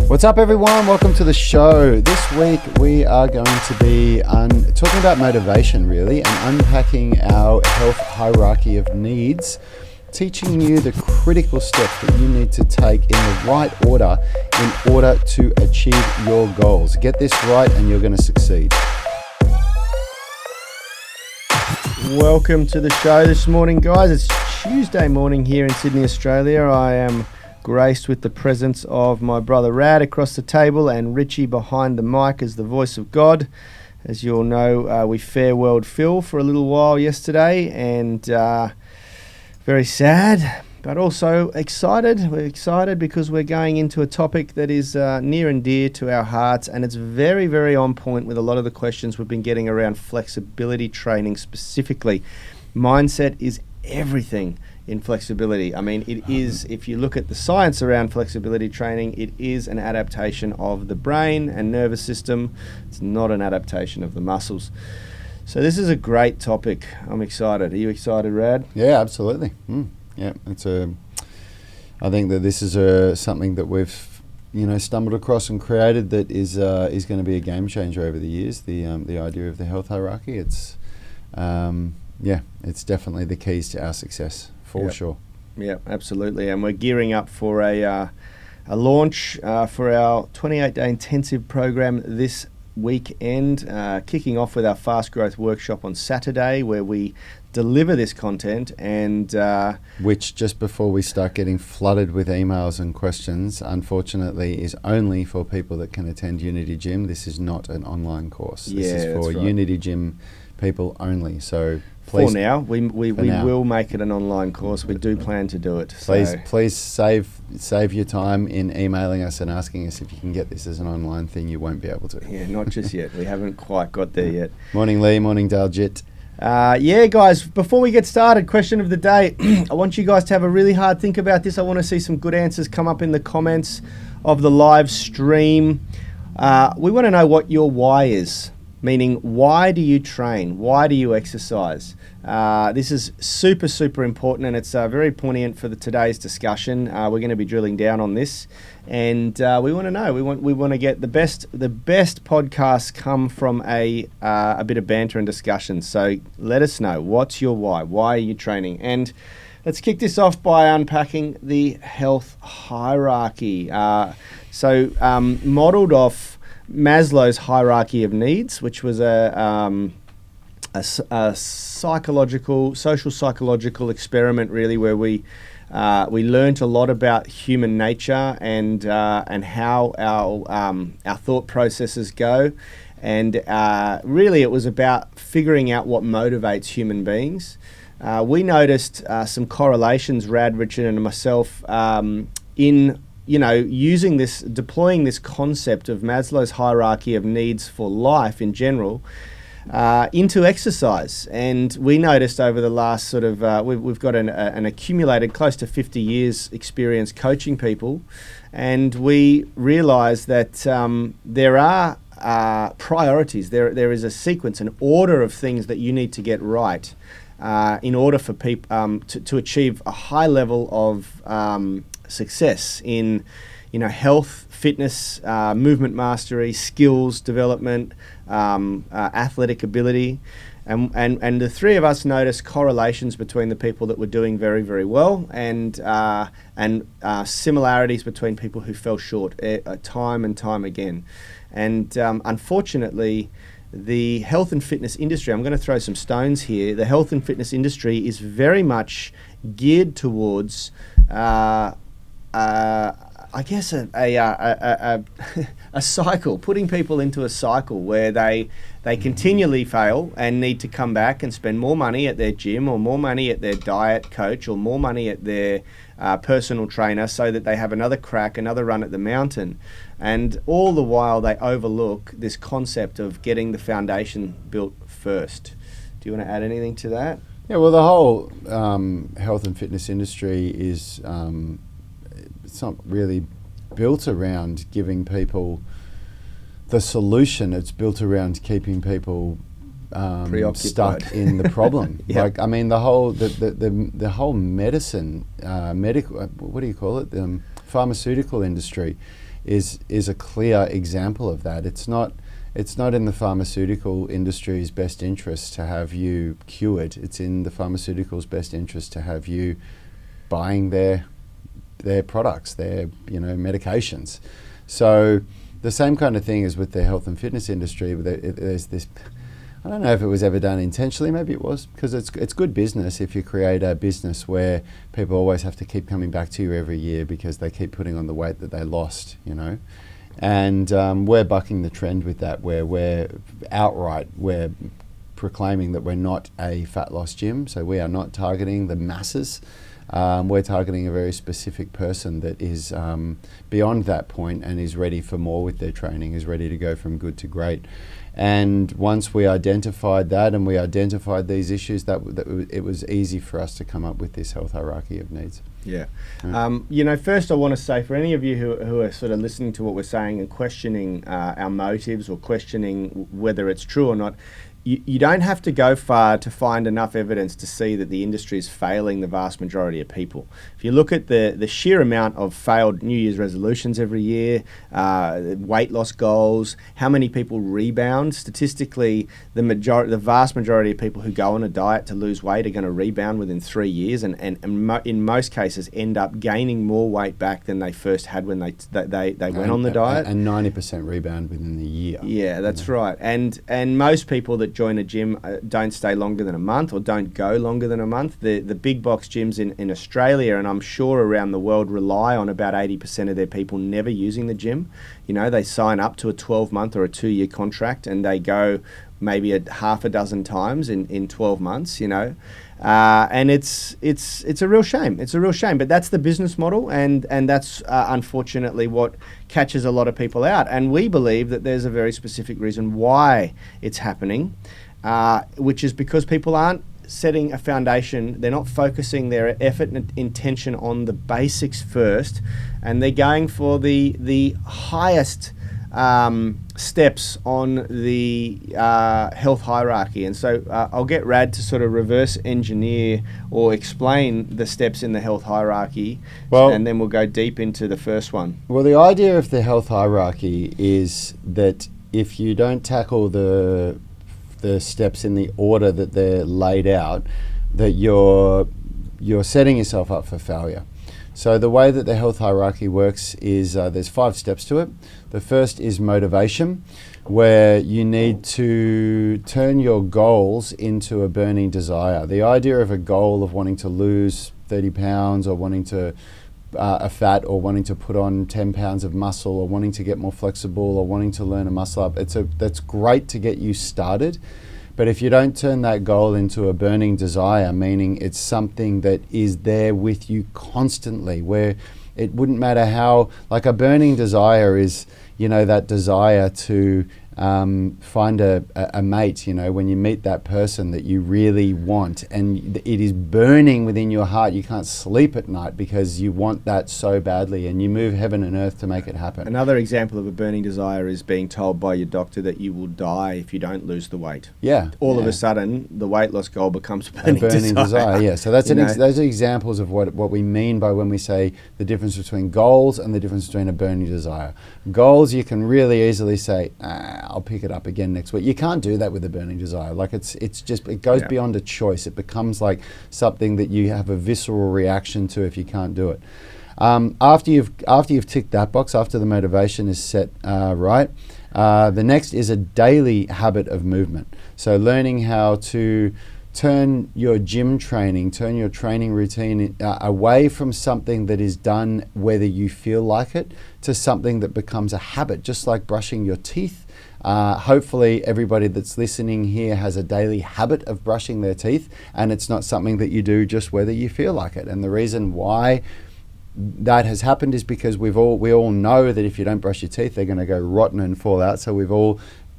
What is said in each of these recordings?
What's up, everyone? Welcome to the show. This week we are going to be talking about motivation, really, and unpacking our health hierarchy of needs, teaching you the critical steps that you need to take in the right order in order to achieve your goals. Get this right and you're going to succeed. Welcome to the show this morning, guys. It's Tuesday morning here in Sydney, Australia. I am graced with the presence of my brother Rad across the table and Richie behind the mic as the voice of God. As you all know, we farewelled Phil for a little while yesterday, and very sad, but also excited. We're excited because we're going into a topic that is near and dear to our hearts, and it's very, very on point with a lot of the questions we've been getting around flexibility training specifically. Mindset is everything in flexibility. I mean, it is, if you look at the science around flexibility training, it is an adaptation of the brain and nervous system. It's not an adaptation of the muscles. So this is a great topic. I'm excited. Are you excited, Rad? Yeah, absolutely. Yeah, I think that this is something that we've stumbled across and created that is going to be a game changer over the years. The idea of the health hierarchy. It's definitely the keys to our success. For sure. Yeah, absolutely. And we're gearing up for a launch for our 28-day intensive program this weekend, kicking off with our Fast Growth Workshop on Saturday, where we deliver this content and... which, just before we start getting flooded with emails and questions, unfortunately is only for people that can attend Unity Gym. This is not an online course. This is for Unity Gym people only. So... Please, for now, we will make it an online course. We do plan to do it. Please save your time in emailing us and asking us if you can get this as an online thing. You won't be able to. Yeah, not just yet. We haven't quite got there yet. Morning, Lee. Morning, Daljit. Guys, before we get started, question of the day. I want you guys to have a really hard think about this. I want to see some good answers come up in the comments of the live stream. We want to know what your why is. Meaning, why do you train? Why do you exercise? This is super, super important, and it's very poignant for today's discussion. We're going to be drilling down on this, and we want to know. We want to get the best podcasts come from a bit of banter and discussion. So let us know, what's your why? Why are you training? And let's kick this off by unpacking the health hierarchy. Modeled off Maslow's hierarchy of needs, which was a social psychological experiment, really, where we learnt a lot about human nature and how our thought processes go, and really it was about figuring out what motivates human beings. We noticed some correlations, Rad, Richard, and myself, in deploying this concept of Maslow's hierarchy of needs for life in general into exercise. And we noticed over the last we've got an accumulated close to 50 years experience coaching people, and we realized that there are priorities. There is a sequence, an order of things that you need to get right in order for people to achieve a high level of success in health, fitness, movement mastery, skills development, athletic ability, and the three of us noticed correlations between the people that were doing very, very well and similarities between people who fell short time and time again. And unfortunately, the health and fitness industry, I'm going to throw some stones here, the health and fitness industry is very much geared towards I guess a cycle, putting people into a cycle where they continually fail and need to come back and spend more money at their gym or more money at their diet coach or more money at their personal trainer so that they have another run at the mountain. And all the while they overlook this concept of getting the foundation built first. Do you want to add anything to that? Yeah, well, the whole health and fitness industry is... it's not really built around giving people the solution. It's built around keeping people stuck in the problem. Yep. Like, I mean, the whole medicine, medical, what do you call it? Pharmaceutical industry is a clear example of that. It's not in the pharmaceutical industry's best interest to have you cured. It's in the pharmaceutical's best interest to have you buying their products, their medications. So the same kind of thing is with the health and fitness industry. There's this, I don't know if it was ever done intentionally, maybe it was, because it's good business if you create a business where people always have to keep coming back to you every year because they keep putting on the weight that they lost, And we're bucking the trend with that, where we're proclaiming that we're not a fat loss gym, so we are not targeting the masses. We're targeting a very specific person that is beyond that point and is ready for more with their training, is ready to go from good to great. And once we identified that and we identified these issues, it was easy for us to come up with this health hierarchy of needs. Yeah. First I want to say, for any of you who are sort of listening to what we're saying and questioning our motives or questioning whether it's true or not, you don't have to go far to find enough evidence to see that the industry is failing the vast majority of people. If you look at the sheer amount of failed New Year's resolutions every year, weight loss goals, how many people rebound, statistically, the vast majority of people who go on a diet to lose weight are going to rebound within 3 years, and in most cases end up gaining more weight back than they first had when they went on the diet. And 90% rebound within the year. Yeah, that's right. And most people that join a gym don't stay longer than a month or don't go longer than a month. The big box gyms in Australia and I'm sure around the world rely on about 80% of their people never using the gym. They sign up to a 12-month or a 2-year contract and they go maybe a half a dozen times in 12 months, and it's a real shame. It's a real shame, but that's the business model, and that's unfortunately what catches a lot of people out. And we believe that there's a very specific reason why it's happening, which is because people aren't setting a foundation. They're not focusing their effort and intention on the basics first, and they're going for the highest steps on the health hierarchy. And so I'll get Rad to sort of reverse engineer or explain the steps in the health hierarchy, and then we'll go deep into the first one. Well, the idea of the health hierarchy is that if you don't tackle the steps in the order that they're laid out, that you're setting yourself up for failure. So the way that the health hierarchy works is there's 5 steps to it. The first is motivation, where you need to turn your goals into a burning desire. The idea of a goal of wanting to lose 30 pounds or wanting to a fat or wanting to put on 10 pounds of muscle or wanting to get more flexible or wanting to learn a muscle up, that's great to get you started. But if you don't turn that goal into a burning desire, meaning it's something that is there with you constantly, where it wouldn't matter how, like a burning desire is, that desire to find a mate, when you meet that person that you really want and it is burning within your heart. You can't sleep at night because you want that so badly and you move heaven and earth to make it happen. Another example of a burning desire is being told by your doctor that you will die if you don't lose the weight. Yeah. All of a sudden, the weight loss goal becomes a burning desire. Yeah. So that's those are examples of what we mean by when we say the difference between goals and the difference between a burning desire. Goals, you can really easily say, I'll pick it up again next week. You can't do that with a burning desire. Like it goes beyond a choice. It becomes like something that you have a visceral reaction to if you can't do it. After you've ticked that box, after the motivation is set right, the next is a daily habit of movement. So learning how to turn your gym training, turn your training routine away from something that is done whether you feel like it to something that becomes a habit, just like brushing your teeth. Hopefully everybody that's listening here has a daily habit of brushing their teeth, and it's not something that you do just whether you feel like it. And the reason why that has happened is because we all know that if you don't brush your teeth, they're going to go rotten and fall out. So we've all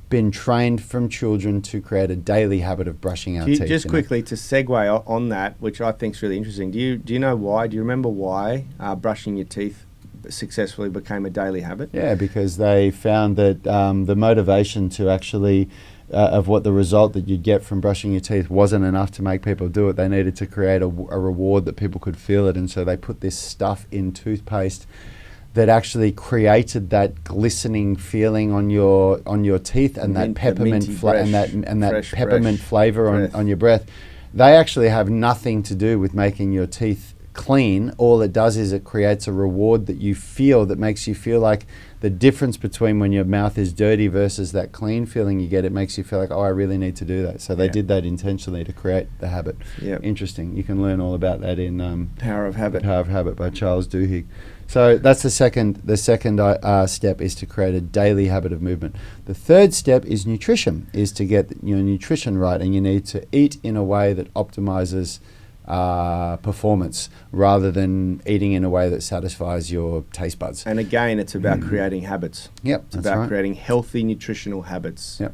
been trained from children to create a daily habit of brushing our teeth. Just quickly to segue on that, which I think is really interesting. Do you know why? Do you remember why brushing your teeth successfully became a daily habit? Yeah, because they found that the motivation to actually of what the result that you'd get from brushing your teeth wasn't enough to make people do it. They needed to create a reward that people could feel it, and so they put this stuff in toothpaste that actually created that glistening feeling on your teeth and that peppermint peppermint flavor on your breath. They actually have nothing to do with making your teeth clean. All it does is it creates a reward that you feel, that makes you feel like the difference between when your mouth is dirty versus that clean feeling you get. It makes you feel like, oh, I really need to do that. So they did that intentionally to create the habit. Interesting. You can learn all about that in Power of Habit. Power of Habit by Charles Duhigg. So that's the second step, is to create a daily habit of movement. The third step is nutrition, is to get your nutrition right, and you need to eat in a way that optimizes performance rather than eating in a way that satisfies your taste buds. And again, it's about creating habits. Yep, it's about creating healthy nutritional habits. Yep.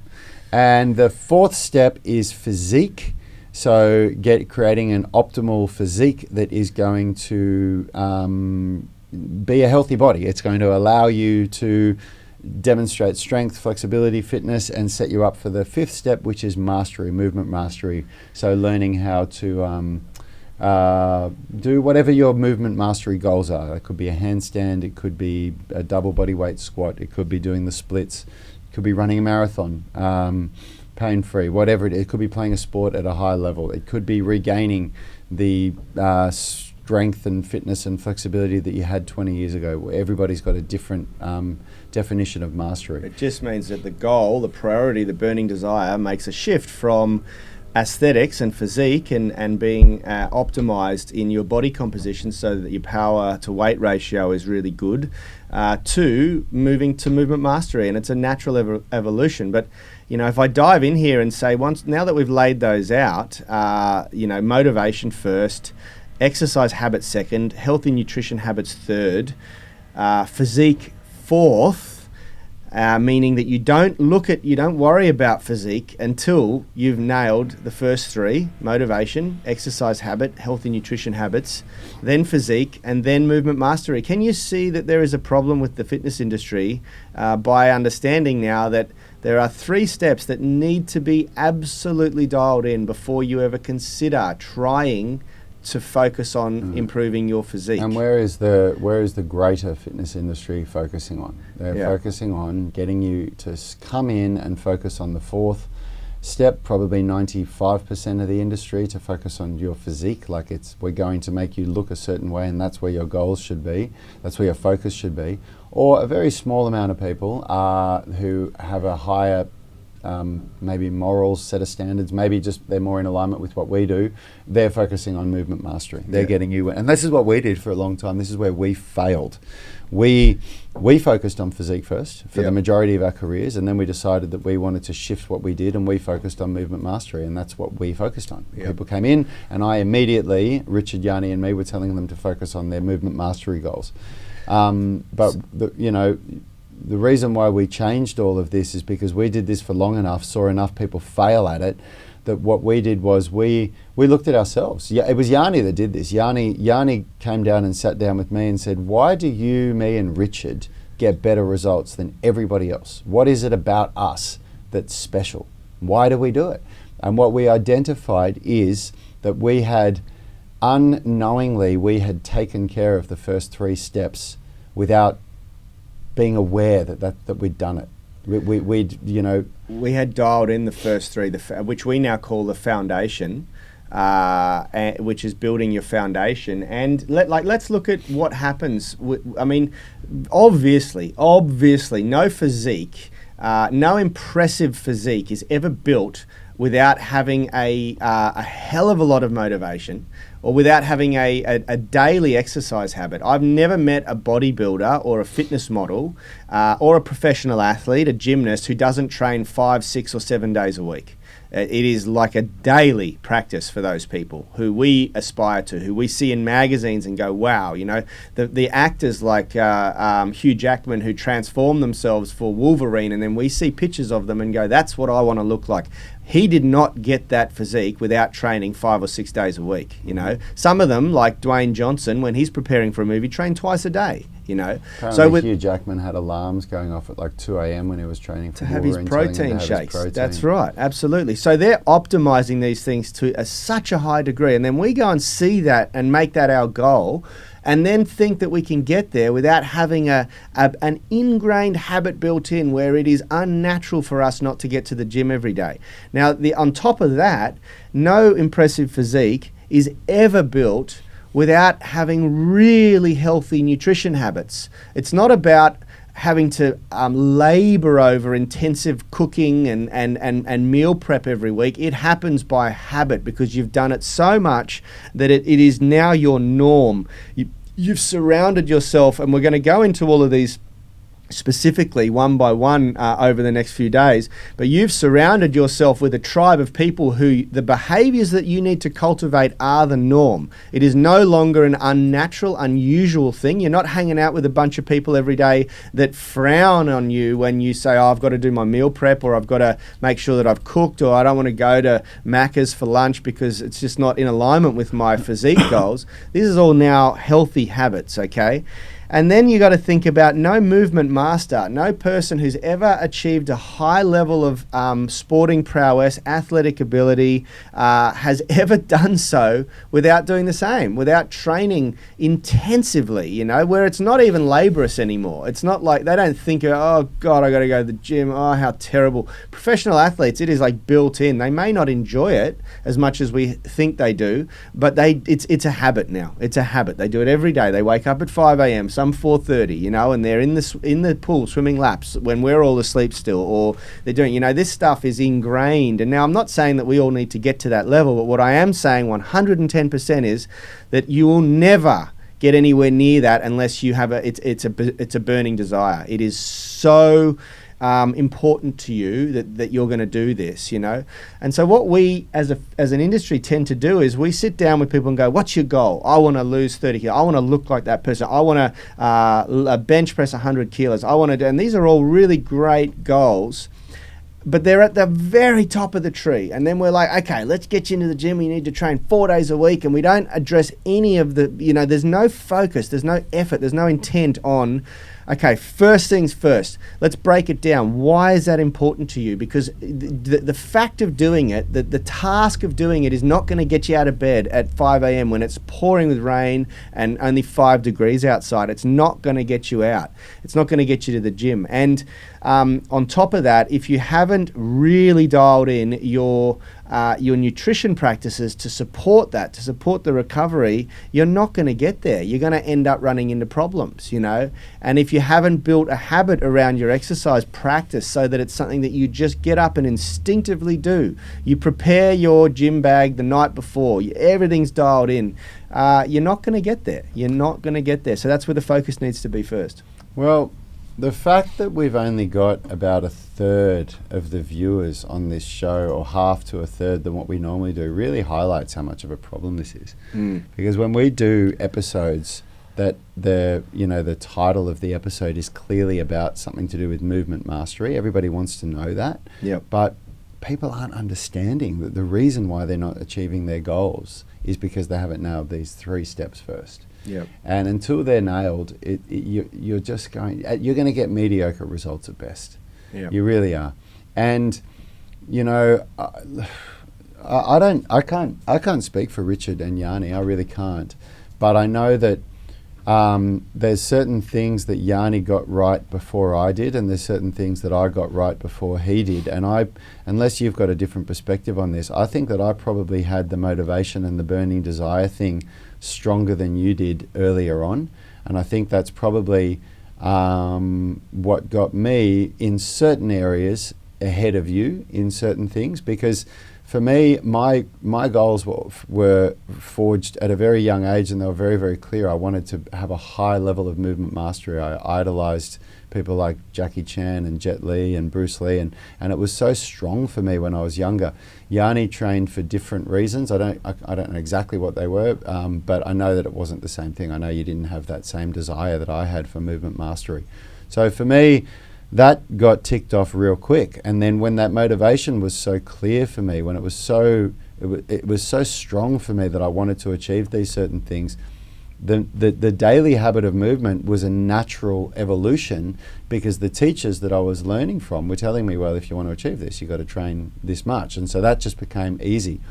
And the fourth step is physique. So creating an optimal physique that is going to be a healthy body. It's going to allow you to demonstrate strength, flexibility, fitness, and set you up for the fifth step, which is mastery, movement mastery. So learning how to do whatever your movement mastery goals are. It could be a handstand, it could be a double body weight squat, it could be doing the splits, it could be running a marathon, pain-free, whatever it is. It could be playing a sport at a high level. It could be regaining the strength and fitness and flexibility that you had 20 years ago. Everybody's got a different definition of mastery. It just means that the goal, the priority, the burning desire makes a shift from aesthetics and physique and being optimized in your body composition so that your power to weight ratio is really good, to moving to movement mastery. And it's a natural evolution. But if I dive in here and say, now that we've laid those out, motivation first, exercise habits second, healthy nutrition habits third, physique fourth, meaning that you don't worry about physique until you've nailed the first three: motivation, exercise habit, healthy nutrition habits, then physique, and then movement mastery. Can you see that there is a problem with the fitness industry by understanding now that there are three steps that need to be absolutely dialed in before you ever consider trying to focus on improving your physique? And where is the greater fitness industry focusing on? They're focusing on getting you to come in and focus on the fourth step, probably 95% of the industry, to focus on your physique. Like we're going to make you look a certain way, and that's where your goals should be. That's where your focus should be. Or a very small amount of people who have a higher maybe morals, set of standards, maybe just they're more in alignment with what we do. They're focusing on movement mastery. They're getting you, and this is what we did for a long time. This is where we failed. We focused on physique first for the majority of our careers, and then we decided that we wanted to shift what we did, and we focused on movement mastery, and that's what we focused on. People came in, and I immediately, Richard, Yanni, and me were telling them to focus on their movement mastery goals. But the reason why we changed all of this is because we did this for long enough, saw enough people fail at it, that what we did was we looked at ourselves. Yeah, it was Yanni that did this. Yanni came down and sat down with me and said, why do you, me and Richard get better results than everybody else? What is it about us that's special? Why do we do it? And what we identified is that we had unknowingly taken care of the first three steps without being aware that we'd done it. We had dialed in the first three, which we now call the foundation, which is building your foundation. And let's look at what happens. Obviously, no physique, no impressive physique is ever built without having a hell of a lot of motivation, or without having a daily exercise habit. I've never met a bodybuilder or a fitness model or a professional athlete, a gymnast, who doesn't train 5, 6, or 7 days a week. It is like a daily practice for those people who we aspire to, who we see in magazines and go, wow, the actors like Hugh Jackman, who transform themselves for Wolverine, and then we see pictures of them and go, that's what I want to look like. He did not get that physique without training 5 or 6 days a week. Some of them, like Dwayne Johnson, when he's preparing for a movie, train twice a day. Apparently Hugh Jackman had alarms going off at like 2 a.m. when he was training for to have his protein shakes. That's right, absolutely. So they're optimizing these things to such a high degree, and then we go and see that and make that our goal. and then think that we can get there without having an ingrained habit built in where it is unnatural for us not to get to the gym every day. Now, on top of that, no impressive physique is ever built without having really healthy nutrition habits. It's not about having to labor over intensive cooking and meal prep every week. It happens by habit because you've done it so much that it is now your norm. You've surrounded yourself, and we're going to go into all of these specifically one by one over the next few days, but you've surrounded yourself with a tribe of people who the behaviors that you need to cultivate are the norm. It is no longer an unnatural, unusual thing. You're not hanging out with a bunch of people every day that frown on you when you say, oh, I've got to do my meal prep, or I've got to make sure that I've cooked, or I don't want to go to Macca's for lunch because it's just not in alignment with my physique goals. This is all now healthy habits, okay? And then you got to think about no movement master, no person who's ever achieved a high level of sporting prowess, athletic ability, has ever done so without doing the same, without training intensively, you know, where it's not even laborious anymore. It's not like they don't think, oh God, I got to go to the gym. Oh, how terrible. Professional athletes, it is like built in. They may not enjoy it as much as we think they do, but it's a habit now. It's a habit. They do it every day. They wake up at 5 a.m., some 4:30, you know, and they're in the pool swimming laps when we're all asleep still, or they're doing, you know, this stuff is ingrained. And now I'm not saying that we all need to get to that level, but what I am saying 110% is that you will never get anywhere near that unless you have it's a burning desire. It is so important to you that you're going to do this, you know. And so what we as an industry tend to do is we sit down with people and go, what's your goal? I want to lose 30 kilos. I want to look like that person. I want to bench press 100 kilos. I want to do, and these are all really great goals, but they're at the very top of the tree. And then we're like, okay, let's get you into the gym. You need to train 4 days a week. And we don't address any of the, you know, there's no focus, there's no effort, there's no intent on, okay, first things first, let's break it down. Why is that important to you? Because the fact of doing it, the task of doing it is not going to get you out of bed at 5 a.m. when it's pouring with rain and only 5 degrees outside. It's not going to get you out. It's not going to get you to the gym. And on top of that, if you haven't really dialed in your nutrition practices to support that, to support the recovery, you're not going to get there. You're going to end up running into problems, you know. And if you haven't built a habit around your exercise practice so that it's something that you just get up and instinctively do, you prepare your gym bag the night before, everything's dialed in, you're not going to get there. You're not going to get there. So that's where the focus needs to be first. Well, the fact that we've only got about a third of the viewers on this show, or half to a third than what we normally do, really highlights how much of a problem this is. Because when we do episodes that the title of the episode is clearly about something to do with movement mastery, everybody wants to know that. Yep. But people aren't understanding that the reason why they're not achieving their goals is because they haven't nailed these 3 steps first. Yep. And until they're nailed, you're going to get mediocre results at best. Yep. You really are. And you know, I can't speak for Richard and Yanni. I really can't. But I know that there's certain things that Yanni got right before I did, and there's certain things that I got right before he did. And unless you've got a different perspective on this, I think that I probably had the motivation and the burning desire thing stronger than you did earlier on. And I think that's probably what got me in certain areas ahead of you in certain things, because for me, my goals were forged at a very young age, and they were very, very clear. I wanted to have a high level of movement mastery. I idolized people like Jackie Chan and Jet Li and Bruce Lee, and it was so strong for me when I was younger. Yanni trained for different reasons. I don't know exactly what they were, but I know that it wasn't the same thing. I know you didn't have that same desire that I had for movement mastery. So for me, that got ticked off real quick. And then when that motivation was so clear for me, when it was so strong for me that I wanted to achieve these certain things, the daily habit of movement was a natural evolution, because the teachers that I was learning from were telling me, well, if you want to achieve this, you've got to train this much. And so that just became easy.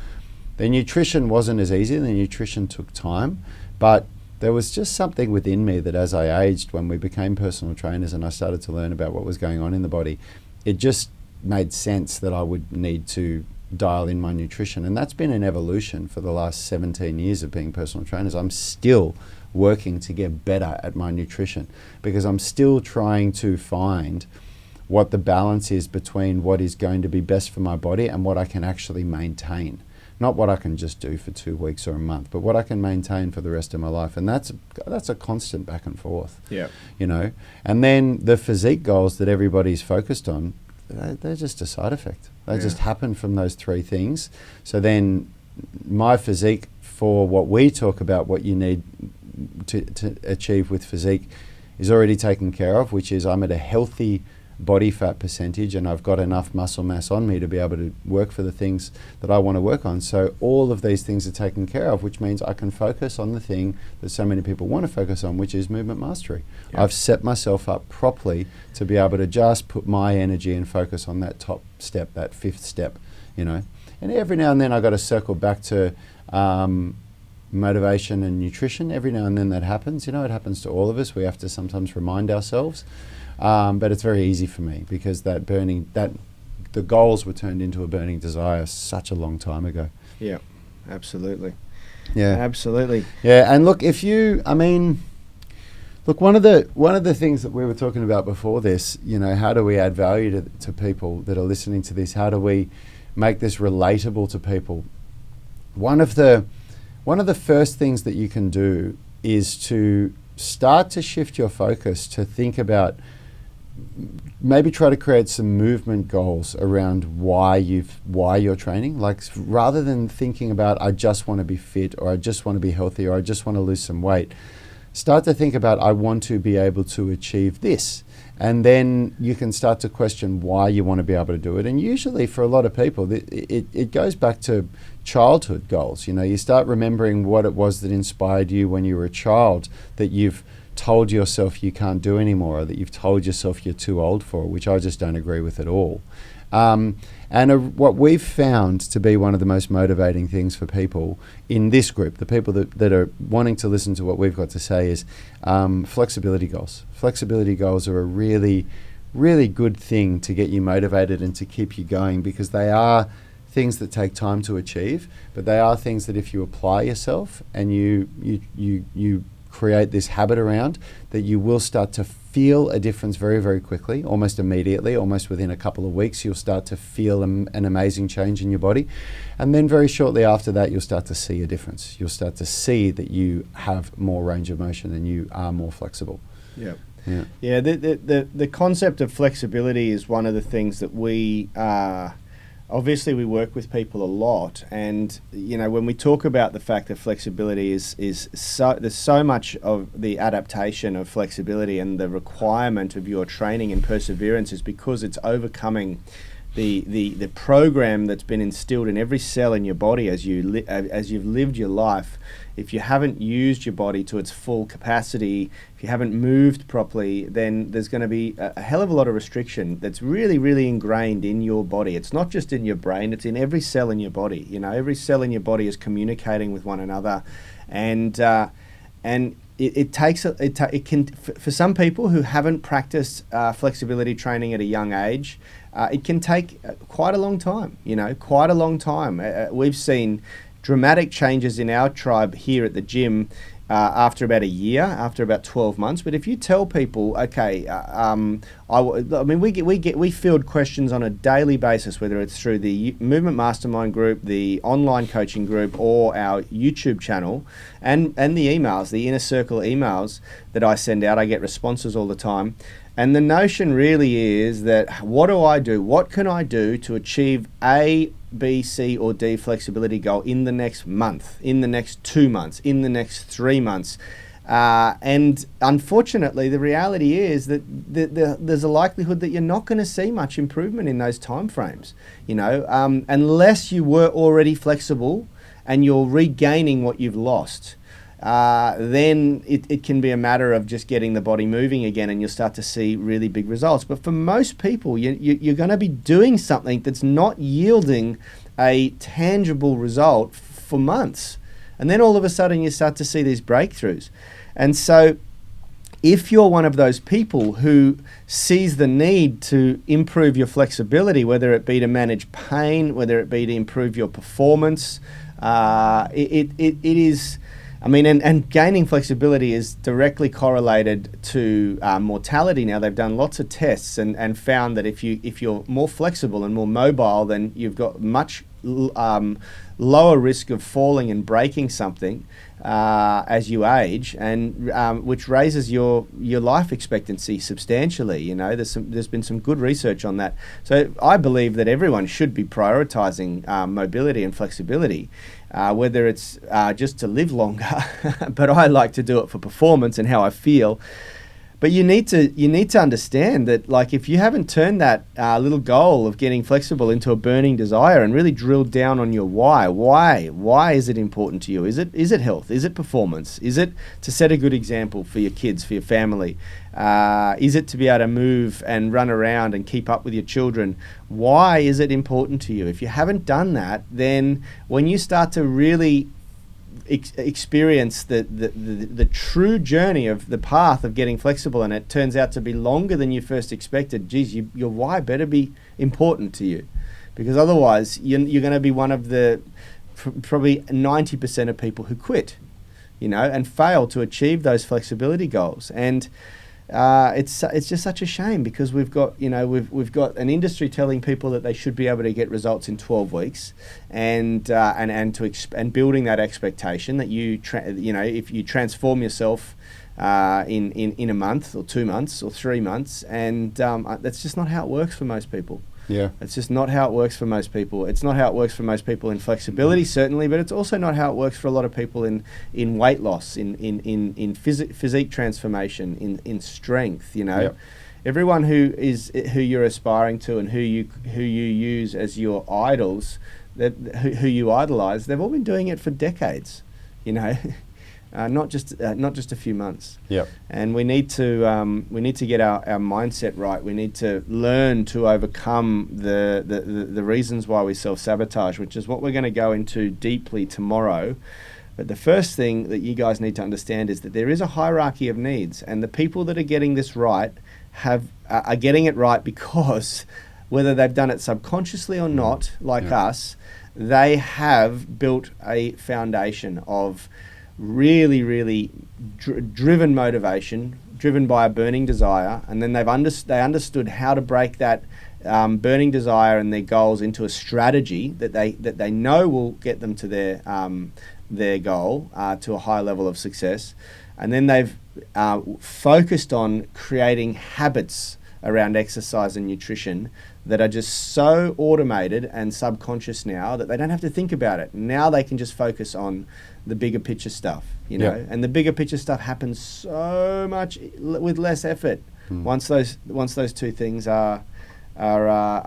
The nutrition wasn't as easy. The nutrition took time, but there was just something within me that as I aged, when we became personal trainers and I started to learn about what was going on in the body, it just made sense that I would need to dial in my nutrition. And that's been an evolution for the last 17 years of being personal trainers. I'm still working to get better at my nutrition because I'm still trying to find what the balance is between what is going to be best for my body and what I can actually maintain. Not what I can just do for 2 weeks or a month, but what I can maintain for the rest of my life. And that's a constant back and forth. Yeah. You know, and then the physique goals that everybody's focused on, they're just a side effect. They just happen from those three things. So then my physique, for what we talk about, what you need to achieve with physique, is already taken care of, which is I'm at a healthy body fat percentage and I've got enough muscle mass on me to be able to work for the things that I want to work on. So all of these things are taken care of, which means I can focus on the thing that so many people want to focus on, which is movement mastery. Yep. I've set myself up properly to be able to just put my energy and focus on that top step, that fifth step, you know. And every now and then I got to circle back to motivation and nutrition. Every now and then that happens. You know, it happens to all of us. We have to sometimes remind ourselves. But it's very easy for me because the goals were turned into a burning desire such a long time ago. Yeah, absolutely. Yeah, absolutely. Yeah, and look, one of the things that we were talking about before this, you know, how do we add value to people that are listening to this? How do we make this relatable to people? One of the first things that you can do is to start to shift your focus to think about, maybe try to create some movement goals around why you're training. Like, rather than thinking about I just want to be fit or I just want to be healthy or I just want to lose some weight, start to think about I want to be able to achieve this. And then you can start to question why you want to be able to do it. And usually for a lot of people, it goes back to childhood goals. You know, you start remembering what it was that inspired you when you were a child that you've told yourself you can't do anymore, or that you've told yourself you're too old for, which I just don't agree with at all. What we've found to be one of the most motivating things for people in this group, the people that are wanting to listen to what we've got to say, is flexibility goals. Flexibility goals are a really, really good thing to get you motivated and to keep you going, because they are things that take time to achieve, but they are things that if you apply yourself and you create this habit around, that you will start to feel a difference very, very quickly, almost immediately, almost within a couple of weeks. You'll start to feel an amazing change in your body. And then very shortly after that, you'll start to see a difference. You'll start to see that you have more range of motion and you are more flexible. Yeah. Yeah. The concept of flexibility is one of the things that we obviously we work with people a lot, and you know, when we talk about the fact that flexibility is so, there's so much of the adaptation of flexibility and the requirement of your training and perseverance is because it's overcoming the program that's been instilled in every cell in your body as you've lived your life. If you haven't used your body to its full capacity, if you haven't moved properly, then there's going to be a hell of a lot of restriction that's really, really ingrained in your body. It's not just in your brain, it's in every cell in your body. You know, every cell in your body is communicating with one another. And it can, for some people who haven't practiced flexibility training at a young age, it can take quite a long time, quite a long time. We've seen dramatic changes in our tribe here at the gym after about a year, after about 12 months. But if you tell people, okay, we field questions on a daily basis, whether it's through the Movement Mastermind group, the online coaching group, or our YouTube channel, and the emails, the Inner Circle emails that I send out. I get responses all the time. And the notion really is that what do I do? What can I do to achieve A, B, C, or D flexibility goal in the next month, in the next 2 months, in the next 3 months? And unfortunately, the reality is that there's a likelihood that you're not going to see much improvement in those time frames, unless you were already flexible and you're regaining what you've lost. Then it can be a matter of just getting the body moving again, and you'll start to see really big results. But for most people, you're going to be doing something that's not yielding a tangible result for months. And then all of a sudden you start to see these breakthroughs. And so if you're one of those people who sees the need to improve your flexibility, whether it be to manage pain, whether it be to improve your performance, it is, I mean, and gaining flexibility is directly correlated to mortality. Now, they've done lots of tests and found that if you're more flexible and more mobile, then you've got much lower risk of falling and breaking something as you age, and which raises your life expectancy substantially. You know, there's been some good research on that. So I believe that everyone should be prioritizing mobility and flexibility, whether it's just to live longer, but I like to do it for performance and how I feel. But you need to understand that, like, if you haven't turned that little goal of getting flexible into a burning desire and really drilled down on your why is it important to you? Is it health? Is it performance? Is it to set a good example for your kids, for your family? Is it to be able to move and run around and keep up with your children? Why is it important to you? If you haven't done that, then when you start to really experience the true journey of the path of getting flexible, and it turns out to be longer than you first expected, geez, your why better be important to you, because otherwise you're going to be one of the probably 90% of people who quit, you know, and fail to achieve those flexibility goals. And it's just such a shame, because we've got an industry telling people that they should be able to get results in 12 weeks, and building that expectation that if you transform yourself in a month or 2 months or 3 months, and that's just not how it works for most people. Yeah, it's just not how it works for most people. It's not how it works for most people in flexibility, certainly, but it's also not how it works for a lot of people in weight loss, in physique transformation, in strength. You know, Yep. Everyone who you're aspiring to and who you use as your idols, who you idolize, they've all been doing it for decades. You know. Not just a few months. Yep. And we need to get our mindset right. We need to learn to overcome the reasons why we self-sabotage, which is what we're going to go into deeply tomorrow. But the first thing that you guys need to understand is that there is a hierarchy of needs, and the people that are getting this right are getting it right because, whether they've done it subconsciously or not, like us, they have built a foundation of really, really driven motivation, driven by a burning desire, and then they understood how to break that burning desire and their goals into a strategy that they know will get them to their goal, to a high level of success, and then they've focused on creating habits around exercise and nutrition that are just so automated and subconscious now that they don't have to think about it. Now they can just focus on the bigger picture stuff, you know, and the bigger picture stuff happens so much with less effort once those two things are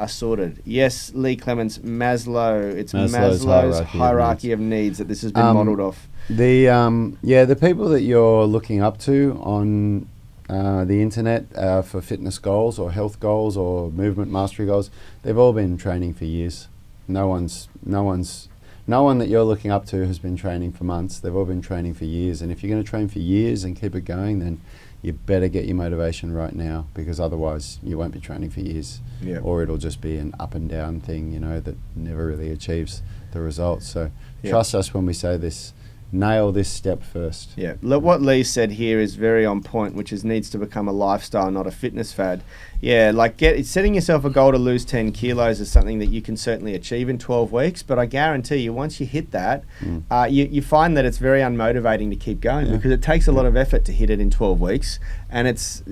sorted. Yes, Lee Clements, Maslow. It's Maslow's hierarchy of needs that this has been modelled off. The people that you're looking up to on the internet for fitness goals or health goals or movement mastery goals, they've all been training for years. No one that you're looking up to has been training for months. They've all been training for years. And if you're going to train for years and keep it going, then you better get your motivation right now, because otherwise you won't be training for years. Yeah. Or it'll just be an up and down thing, you know, that never really achieves the results. So trust us when we say this. Nail this step first. Yeah, what Lee said here is very on point, which is needs to become a lifestyle, not a fitness fad. Yeah, like setting yourself a goal to lose 10 kilos is something that you can certainly achieve in 12 weeks, but I guarantee you, once you hit that, you find that it's very unmotivating to keep going, because it takes a lot of effort to hit it in 12 weeks, and it's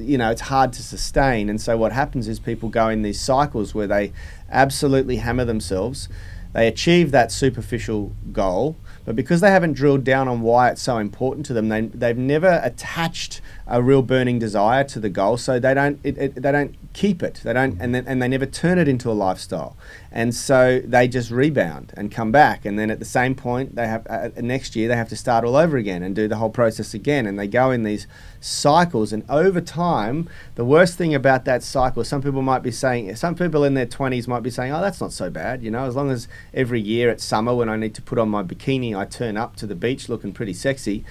hard to sustain. And so what happens is people go in these cycles where they absolutely hammer themselves. They achieve that superficial goal, but because they haven't drilled down on why it's so important to them, they've never attached a real burning desire to the goal, so they don't keep it. They don't, and they never turn it into a lifestyle, and so they just rebound and come back, and then at the same point they have next year they have to start all over again and do the whole process again, and they go in these cycles. And over time, the worst thing about that cycle, some people in their 20s might be saying, oh, that's not so bad, you know, as long as every year at summer when I need to put on my bikini I turn up to the beach looking pretty sexy.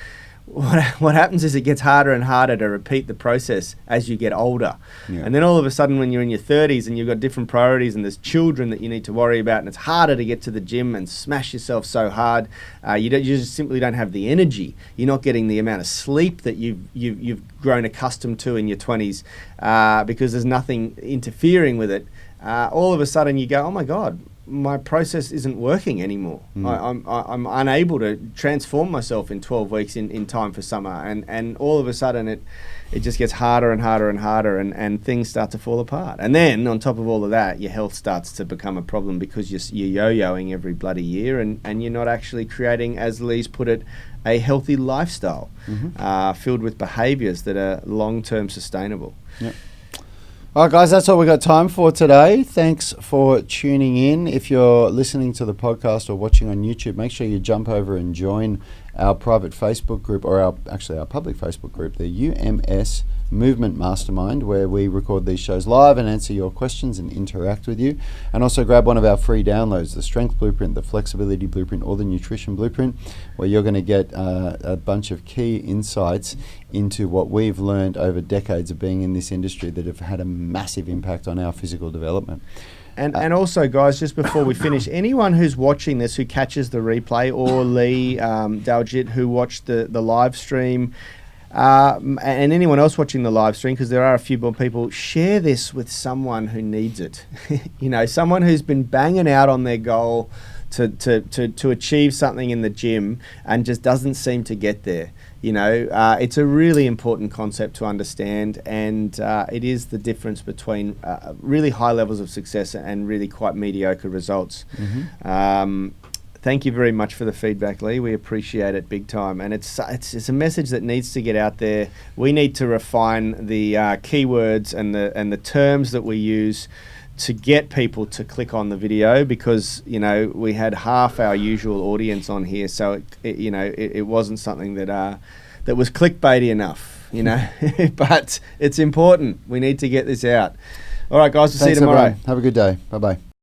What happens is it gets harder and harder to repeat the process as you get older. Yeah. And then all of a sudden when you're in your 30s and you've got different priorities and there's children that you need to worry about, and it's harder to get to the gym and smash yourself so hard, you just simply don't have the energy. You're not getting the amount of sleep that you've grown accustomed to in your 20s because there's nothing interfering with it. All of a sudden you go, oh my God, my process isn't working anymore. I'm unable to transform myself in 12 weeks in time for summer, and all of a sudden it just gets harder and harder and harder, and things start to fall apart. And then on top of all of that, your health starts to become a problem because you're yo-yoing every bloody year, and you're not actually creating, as Lee's put it, a healthy lifestyle filled with behaviours that are long-term sustainable. Yep. All right, guys, that's all we got time for today. Thanks for tuning in. If you're listening to the podcast or watching on YouTube, make sure you jump over and join our private Facebook group, or our public Facebook group, the UMS Movement Mastermind, where we record these shows live and answer your questions and interact with you. And also grab one of our free downloads, the Strength Blueprint, the Flexibility Blueprint, or the Nutrition Blueprint, where you're going to get a bunch of key insights into what we've learned over decades of being in this industry that have had a massive impact on our physical development. And also, guys, just before we finish, anyone who's watching this, who catches the replay, or Lee Daljit, who watched the live stream, and anyone else watching the live stream, because there are a few more people, share this with someone who needs it. Someone who's been banging out on their goal to achieve something in the gym and just doesn't seem to get there. It's a really important concept to understand, and it is the difference between really high levels of success and really quite mediocre results. Thank you very much for the feedback, Lee. We appreciate it big time, and it's a message that needs to get out there. We need to refine the keywords and the terms that we use to get people to click on the video, because we had half our usual audience on here, so it wasn't something that was clickbaity enough, but it's important. We need to get this out. All right, guys, we'll see you tomorrow. Everyone. Have a good day. Bye bye.